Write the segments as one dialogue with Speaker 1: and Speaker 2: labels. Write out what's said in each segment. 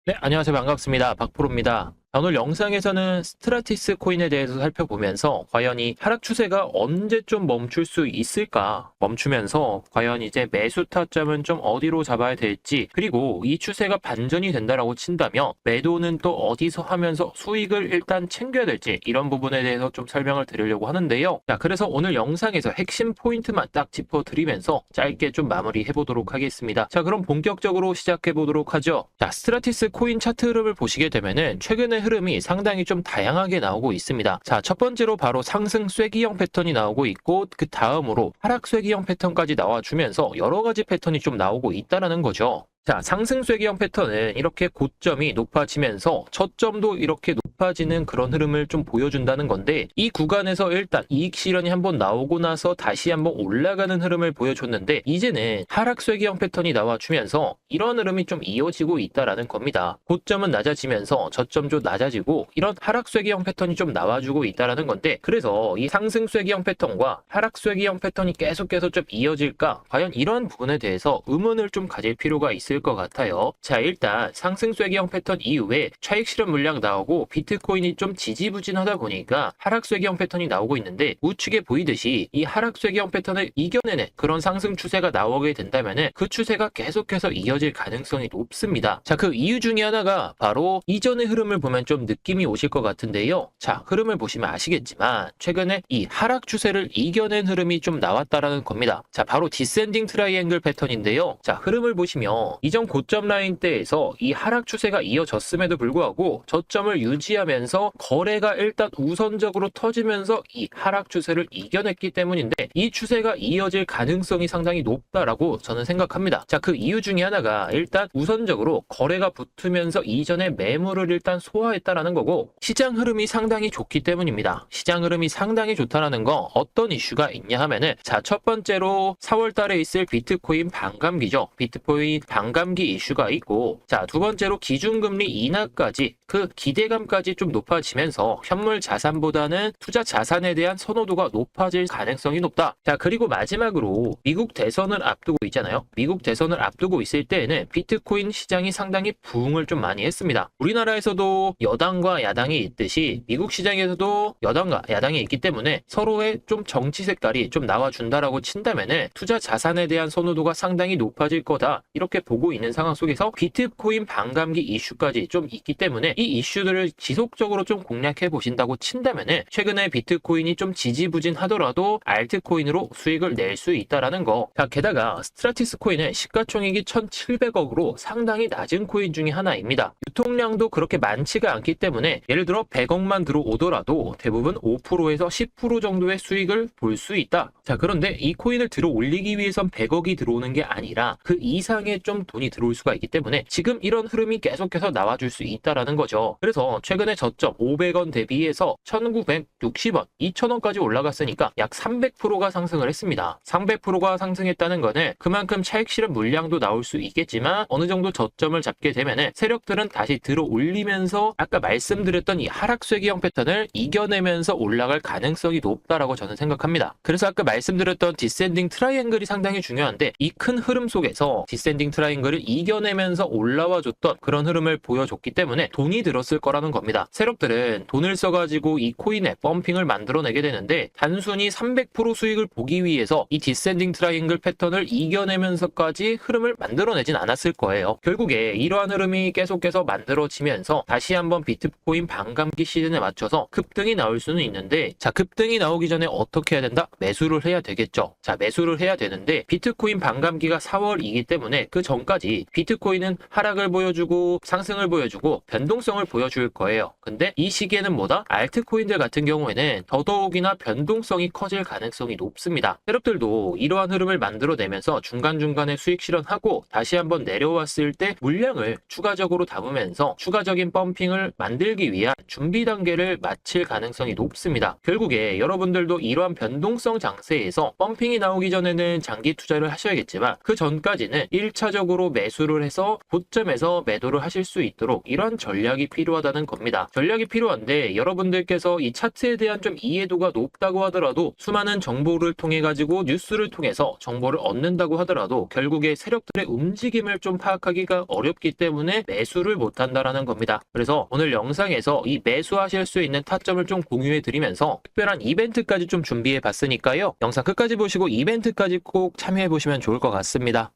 Speaker 1: 네, 안녕하세요. 반갑습니다. 박프로입니다. 오늘 영상에서는 스트라티스 코인에 대해서 살펴보면서 과연 이 하락 추세가 언제쯤 멈출 수 있을까? 멈추면서 과연 이제 매수 타점은 좀 어디로 잡아야 될지, 그리고 이 추세가 반전이 된다라고 친다면 매도는 또 어디서 하면서 수익을 일단 챙겨야 될지, 이런 부분에 대해서 좀 설명을 드리려고 하는데요. 자, 그래서 오늘 영상에서 핵심 포인트만 딱 짚어드리면서 짧게 좀 마무리해 보도록 하겠습니다. 자, 그럼 본격적으로 시작해 보도록 하죠. 자, 스트라티스 코인 차트 흐름을 보시게 되면은 최근에 흐름이 상당히 좀 다양하게 나오고 있습니다. 자, 첫 번째로 바로 상승 쐐기형 패턴이 나오고 있고, 그 다음으로 하락 쐐기형 패턴까지 나와주면서 여러 가지 패턴이 좀 나오고 있다라는 거죠. 자, 상승 쐐기형 패턴은 이렇게 고점이 높아지면서 저점도 이렇게 높아지는 그런 흐름을 좀 보여준다는 건데, 이 구간에서 일단 이익 실현이 한번 나오고 나서 다시 한번 올라가는 흐름을 보여줬는데, 이제는 하락 쐐기형 패턴이 나와주면서 이런 흐름이 좀 이어지고 있다라는 겁니다. 고점은 낮아지면서 저점도 낮아지고 이런 하락 쐐기형 패턴이 좀 나와주고 있다라는 건데, 그래서 이 상승 쐐기형 패턴과 하락 쐐기형 패턴이 계속해서 좀 이어질까? 과연 이런 부분에 대해서 의문을 좀 가질 필요가 있을 것 같아요. 자, 일단 상승 쐐기형 패턴 이후에 차익 실현 물량 나오고 비트코인이 좀 지지부진하다 보니까 하락 쐐기형 패턴이 나오고 있는데, 우측에 보이듯이 이 하락 쐐기형 패턴을 이겨내는 그런 상승 추세가 나오게 된다면은 그 추세가 계속해서 이어질 가능성이 높습니다. 자, 그 이유 중에 하나가 바로 이전의 흐름을 보면 좀 느낌이 오실 것 같은데요. 자, 흐름을 보시면 아시겠지만 최근에 이 하락 추세를 이겨낸 흐름이 좀 나왔다라는 겁니다. 자, 바로 디센딩 트라이앵글 패턴인데요. 자, 흐름을 보시면 이전 고점 라인대에서 이 하락 추세가 이어졌음에도 불구하고 저점을 유지하면서 거래가 일단 우선적으로 터지면서 이 하락 추세를 이겨냈기 때문인데, 이 추세가 이어질 가능성이 상당히 높다라고 저는 생각합니다. 자, 그 이유 중에 하나가 일단 우선적으로 거래가 붙으면서 이전의 매물을 일단 소화했다라는 거고, 시장 흐름이 상당히 좋기 때문입니다. 시장 흐름이 상당히 좋다라는 거 어떤 이슈가 있냐 하면은, 자, 첫 번째로 4월 달에 있을 비트코인 반감기죠. 비트코인 반감기 이슈가 있고, 자, 두 번째로 기준금리 인하까지 그 기대감까지 좀 높아지면서 현물 자산보다는 투자 자산에 대한 선호도가 높아질 가능성이 높다. 자, 그리고 마지막으로 미국 대선을 앞두고 있잖아요. 미국 대선을 앞두고 있을 때에는 비트코인 시장이 상당히 부흥을 좀 많이 했습니다. 우리나라에서도 여당과 야당이 있듯이 미국 시장에서도 여당과 야당이 있기 때문에 서로의 좀 정치 색깔이 좀 나와준다라고 친다면은 투자 자산에 대한 선호도가 상당히 높아질 거다, 이렇게 보고 있는 상황 속에서 비트코인 반감기 이슈까지 좀 있기 때문에 이 이슈들을 지속적으로 좀 공략해 보신다고 친다면은 최근에 비트코인이 좀 지지부진하더라도 알트코인으로 수익을 낼 수 있다라는 거. 자, 게다가 스트라티스 코인은 시가총액이 1,700억으로 상당히 낮은 코인 중에 하나입니다. 유통량도 그렇게 많지가 않기 때문에 예를 들어 100억만 들어오더라도 대부분 5%에서 10% 정도의 수익을 볼 수 있다. 자, 그런데 이 코인을 들어 올리기 위해선 100억이 들어오는 게 아니라 그 이상의 좀 돈이 들어올 수가 있기 때문에 지금 이런 흐름이 계속해서 나와줄 수 있다라는 거죠. 그래서 최근에 저점 500원 대비해서 1960원, 2000원까지 올라갔으니까 약 300%가 상승을 했습니다. 300%가 상승했다는 거는 그만큼 차익 실현 물량도 나올 수 있겠지만 어느 정도 저점을 잡게 되면은 세력들은 다시 들어 올리면서 아까 말씀드렸던 이 하락 쐐기형 패턴을 이겨내면서 올라갈 가능성이 높다라고 저는 생각합니다. 그래서 아까 말씀드렸던 디센딩 트라이앵글이 상당히 중요한데, 이 큰 흐름 속에서 디센딩 트라이앵글을 이겨내면서 올라와 줬던 그런 흐름을 보여줬기 때문에 돈이 들었을 거라는 겁니다. 세력들은 돈을 써가지고 이 코인에 펌핑을 만들어내게 되는데, 단순히 300% 수익을 보기 위해서 이 디센딩 트라이앵글 패턴을 이겨내면서까지 흐름을 만들어내진 않았을 거예요. 결국에 이러한 흐름이 계속해서 만들어지면서 다시 한번 비트코인 반감기 시즌에 맞춰서 급등이 나올 수는 있는데, 자, 급등이 나오기 전에 어떻게 해야 된다? 매수를 해야 되겠죠. 자, 매수를 해야 되는데 비트코인 반감기가 4월이기 때문에 그 전까지 비트코인은 하락을 보여주고 상승을 보여주고 변동성을 보여줄 거예요. 근데 이 시기에는 뭐다? 알트코인들 같은 경우에는 더더욱이나 변동성이 커질 가능성이 높습니다. 세력들도 이러한 흐름을 만들어내면서 중간중간에 수익 실현하고 다시 한번 내려왔을 때 물량을 추가적으로 담으면서 추가적인 펌핑을 만들기 위한 준비 단계를 마칠 가능성이 높습니다. 결국에 여러분들도 이러한 변동성 장세에서 펌핑이 나오기 전에는 장기 투자를 하셔야겠지만 그 전까지는 1차적으로 매수를 해서 고점에서 매도를 하실 수 있도록 이러한 전략이 필요하다는 겁니다. 필요합니다. 전략이 필요한데 여러분들께서 이 차트에 대한 좀 이해도가 높다고 하더라도 수많은 정보를 통해 가지고 뉴스를 통해서 정보를 얻는다고 하더라도 결국에 세력들의 움직임을 좀 파악하기가 어렵기 때문에 매수를 못한다라는 겁니다. 그래서 오늘 영상에서 이 매수하실 수 있는 타점을 좀 공유해 드리면서 특별한 이벤트까지 좀 준비해 봤으니까요. 영상 끝까지 보시고 이벤트까지 꼭 참여해 보시면 좋을 것 같습니다.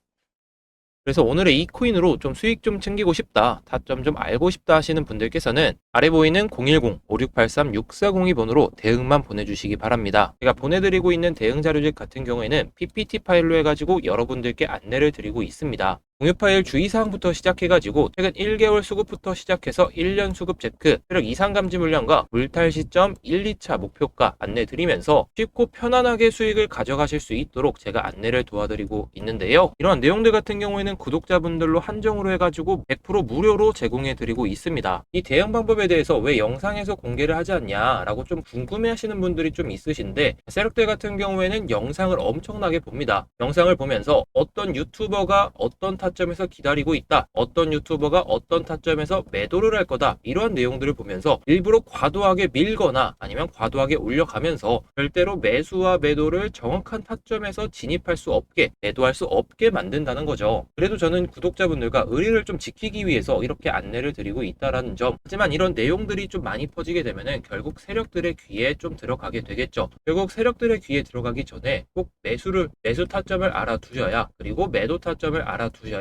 Speaker 1: 그래서 오늘의 이 코인으로 좀 수익 좀 챙기고 싶다, 타점 좀 알고 싶다 하시는 분들께서는 아래 보이는 010-5683-6402 번호로 대응만 보내주시기 바랍니다. 제가 보내드리고 있는 대응 자료집 같은 경우에는 PPT 파일로 해가지고 여러분들께 안내를 드리고 있습니다. 공유 파일 주의사항부터 시작해가지고 최근 1개월 수급부터 시작해서 1년 수급 체크, 세력 이상 감지 물량과 물탈 시점 1, 2차 목표가 안내 드리면서 쉽고 편안하게 수익을 가져가실 수 있도록 제가 안내를 도와드리고 있는데요. 이러한 내용들 같은 경우에는 구독자분들로 한정으로 해가지고 100% 무료로 제공해 드리고 있습니다. 이 대응 방법에 대해서 왜 영상에서 공개를 하지 않냐 라고 좀 궁금해 하시는 분들이 좀 있으신데, 세력들 같은 경우에는 영상을 엄청나게 봅니다. 영상을 보면서 어떤 유튜버가 어떤 타점에서 기다리고 있다, 어떤 유튜버가 어떤 타점에서 매도를 할 거다, 이러한 내용들을 보면서 일부러 과도하게 밀거나 아니면 과도하게 올려가면서 절대로 매수와 매도를 정확한 타점에서 진입할 수 없게, 매도할 수 없게 만든다는 거죠. 그래도 저는 구독자분들과 의리를 좀 지키기 위해서 이렇게 안내를 드리고 있다라는 점. 하지만 이런 내용들이 좀 많이 퍼지게 되면은 결국 세력들의 귀에 좀 들어가게 되겠죠. 결국 세력들의 귀에 들어가기 전에 꼭 매수 타점을 알아두셔야, 그리고 매도 타점을 알아두셔야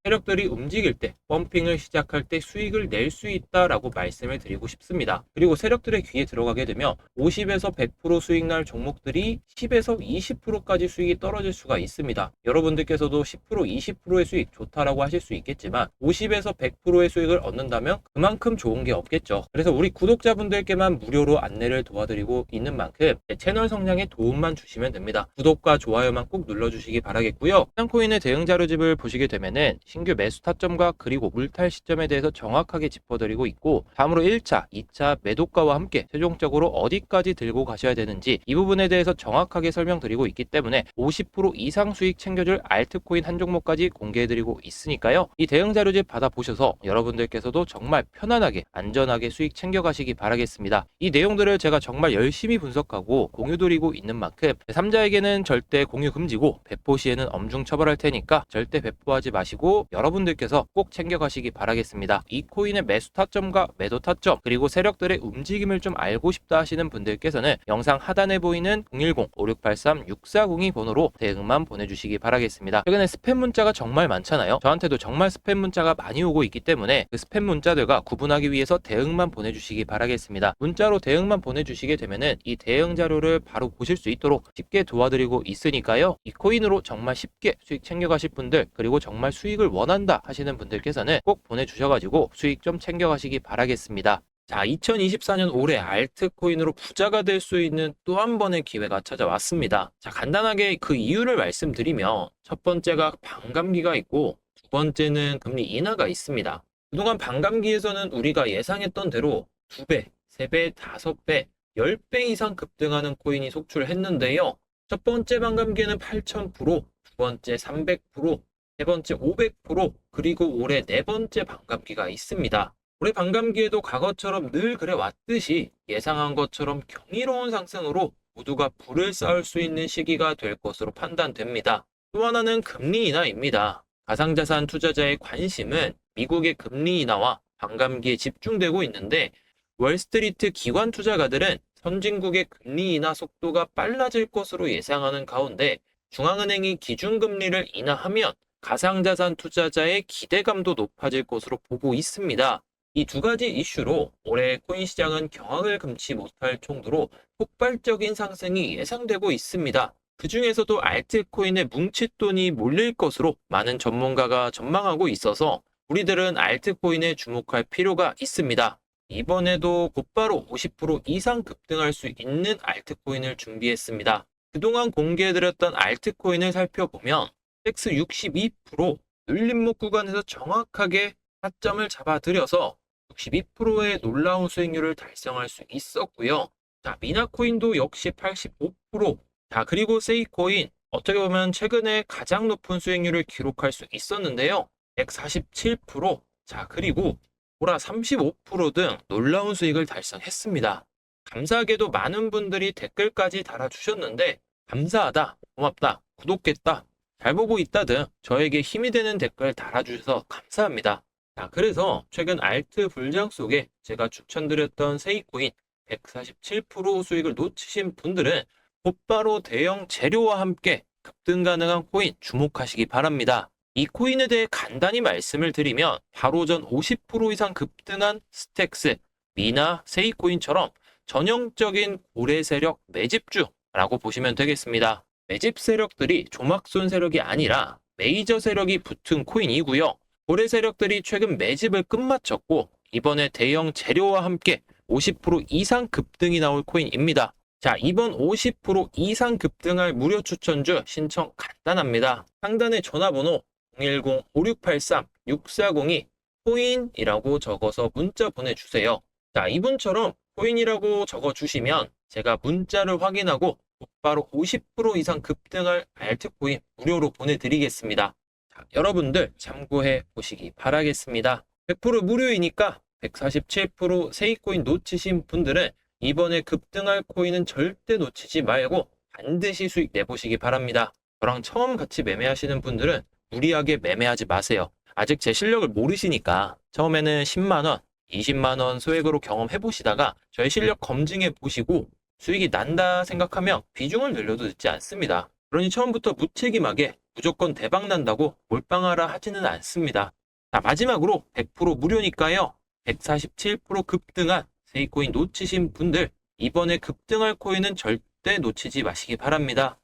Speaker 1: 세력들이 움직일 때, 펌핑을 시작할 때 수익을 낼 수 있다라고 말씀을 드리고 싶습니다. 그리고 세력들의 귀에 들어가게 되면 50에서 100% 수익 날 종목들이 10에서 20%까지 수익이 떨어질 수가 있습니다. 여러분들께서도 10%, 20%의 수익 좋다라고 하실 수 있겠지만 50에서 100%의 수익을 얻는다면 그만큼 좋은 게 없겠죠. 그래서 우리 구독자분들께만 무료로 안내를 도와드리고 있는 만큼 채널 성장에 도움만 주시면 됩니다. 구독과 좋아요만 꼭 눌러주시기 바라겠고요. 해당코인의 대응 자료집을 보시게 되면은 신규 매수 타점과 그리고 물탈 시점에 대해서 정확하게 짚어드리고 있고, 다음으로 1차, 2차 매도가와 함께 최종적으로 어디까지 들고 가셔야 되는지 이 부분에 대해서 정확하게 설명드리고 있기 때문에 50% 이상 수익 챙겨줄 알트코인 한 종목까지 공개해드리고 있으니까요. 이 대응 자료집 받아보셔서 여러분들께서도 정말 편안하게 안전하게 수익 챙겨가시기 바라겠습니다. 이 내용들을 제가 정말 열심히 분석하고 공유드리고 있는 만큼 제3자에게는 절대 공유 금지고 배포 시에는 엄중 처벌할 테니까 절대 배포하지 마시고 여러분들께서 꼭 챙겨가시기 바라겠습니다. 이 코인의 매수 타점과 매도 타점, 그리고 세력들의 움직임을 좀 알고 싶다 하시는 분들께서는 영상 하단에 보이는 010-5683-6402 번호로 대응만 보내주시기 바라겠습니다. 최근에 스팸 문자가 정말 많잖아요. 저한테도 정말 스팸 문자가 많이 오고 있기 때문에 그 스팸 문자들과 구분하기 위해서 대응만 보내주시기 바라겠습니다. 문자로 대응만 보내주시게 되면은 이 대응 자료를 바로 보실 수 있도록 쉽게 도와드리고 있으니까요. 이 코인으로 정말 쉽게 수익 챙겨가실 분들, 그리고 정말 수익을 원한다 하시는 분들께서는 꼭 보내주셔가지고 수익 좀 챙겨가시기 바라겠습니다. 자, 2024년 올해 알트코인으로 부자가 될 수 있는 또 한 번의 기회가 찾아왔습니다. 자, 간단하게 그 이유를 말씀드리면 첫 번째가 반감기가 있고 두 번째는 금리 인하가 있습니다. 그동안 반감기에서는 우리가 예상했던 대로 2배, 3배, 5배, 10배 이상 급등하는 코인이 속출했는데요. 첫 번째 반감기에는 8,000%, 두 번째 300%, 세 번째 500%, 그리고 올해 네 번째 반감기가 있습니다. 올해 반감기에도 과거처럼 늘 그래 왔듯이 예상한 것처럼 경이로운 상승으로 모두가 불을 쌓을 수 있는 시기가 될 것으로 판단됩니다. 또 하나는 금리 인하입니다. 가상자산 투자자의 관심은 미국의 금리 인하와 반감기에 집중되고 있는데, 월스트리트 기관 투자가들은 선진국의 금리 인하 속도가 빨라질 것으로 예상하는 가운데 중앙은행이 기준금리를 인하하면 가상자산 투자자의 기대감도 높아질 것으로 보고 있습니다. 이 두 가지 이슈로 올해 코인 시장은 경악을 금치 못할 정도로 폭발적인 상승이 예상되고 있습니다. 그 중에서도 알트코인의 뭉칫돈이 몰릴 것으로 많은 전문가가 전망하고 있어서 우리들은 알트코인에 주목할 필요가 있습니다. 이번에도 곧바로 50% 이상 급등할 수 있는 알트코인을 준비했습니다. 그동안 공개해드렸던 알트코인을 살펴보면 섹스 62% 눌림목 구간에서 정확하게 타점을 잡아들여서 62%의 놀라운 수익률을 달성할 수 있었고요. 자, 미나코인도 역시 85%. 자, 그리고 세이코인 어떻게 보면 최근에 가장 높은 수익률을 기록할 수 있었는데요. 147%. 자, 그리고 보라 35% 등 놀라운 수익을 달성했습니다. 감사하게도 많은 분들이 댓글까지 달아주셨는데 감사하다, 고맙다, 구독했다, 잘 보고 있다 등 저에게 힘이 되는 댓글 달아주셔서 감사합니다. 자, 그래서 최근 알트 불장 속에 제가 추천드렸던 세이코인 147% 수익을 놓치신 분들은 곧바로 대형 재료와 함께 급등 가능한 코인 주목하시기 바랍니다. 이 코인에 대해 간단히 말씀을 드리면 바로 전 50% 이상 급등한 스택스, 미나, 세이코인처럼 전형적인 고래 세력 매집주라고 보시면 되겠습니다. 매집 세력들이 조막손 세력이 아니라 메이저 세력이 붙은 코인이고요. 고래 세력들이 최근 매집을 끝마쳤고 이번에 대형 재료와 함께 50% 이상 급등이 나올 코인입니다. 자, 이번 50% 이상 급등할 무료 추천주 신청 간단합니다. 상단에 전화번호 010-5683-6402 코인이라고 적어서 문자 보내주세요. 자, 이분처럼 코인이라고 적어주시면 제가 문자를 확인하고 곧바로 50% 이상 급등할 알트코인 무료로 보내드리겠습니다. 자, 여러분들 참고해 보시기 바라겠습니다. 100% 무료이니까 147% 세이코인 놓치신 분들은 이번에 급등할 코인은 절대 놓치지 말고 반드시 수익 내보시기 바랍니다. 저랑 처음 같이 매매하시는 분들은 무리하게 매매하지 마세요. 아직 제 실력을 모르시니까 처음에는 10만원, 20만원 소액으로 경험해 보시다가 저의 실력 검증해 보시고 수익이 난다 생각하면 비중을 늘려도 늦지 않습니다. 그러니 처음부터 무책임하게 무조건 대박 난다고 몰빵하라 하지는 않습니다. 자, 마지막으로 100% 무료니까요. 147% 급등한 세이코인 놓치신 분들 이번에 급등할 코인은 절대 놓치지 마시기 바랍니다.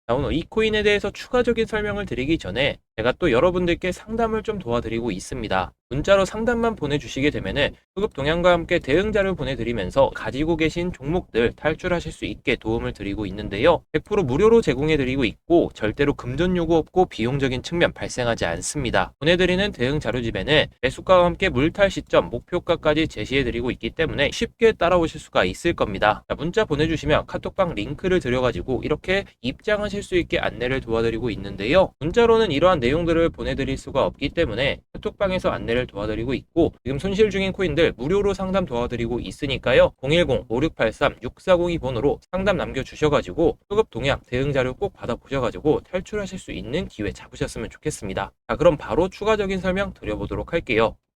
Speaker 1: 자, 오늘 이 코인에 대해서 추가적인 설명을 드리기 전에 제가 또 여러분들께 상담을 좀 도와드리고 있습니다. 문자로 상담만 보내주시게 되면은 수급 동향과 함께 대응 자료 보내드리면서 가지고 계신 종목들 탈출하실 수 있게 도움을 드리고 있는데요. 100% 무료로 제공해드리고 있고 절대로 금전 요구 없고 비용적인 측면 발생하지 않습니다. 보내드리는 대응 자료집에는 매수가와 함께 물탈 시점, 목표가까지 제시해드리고 있기 때문에 쉽게 따라오실 수가 있을 겁니다. 자, 문자 보내주시면 카톡방 링크를 드려가지고 이렇게 입장하실 수 있게 안내를 도와드리고 있는데요. 문자로는 이러한 내용들을 보내드릴 수가 없기 때문에 카톡방에서 안내를 도와드리고 있고 지금 손실 중인 코인들 무료로 상담 도와드리고 있으니까요. 010-5683-6402 번호로 상담 남겨주셔가지고 수급 동향 대응 자료 꼭 받아보셔가지고 탈출하실 수 있는 기회 잡으셨으면 좋겠습니다. 자, 그럼 바로 추가적인 설명 드려보도록 할게요.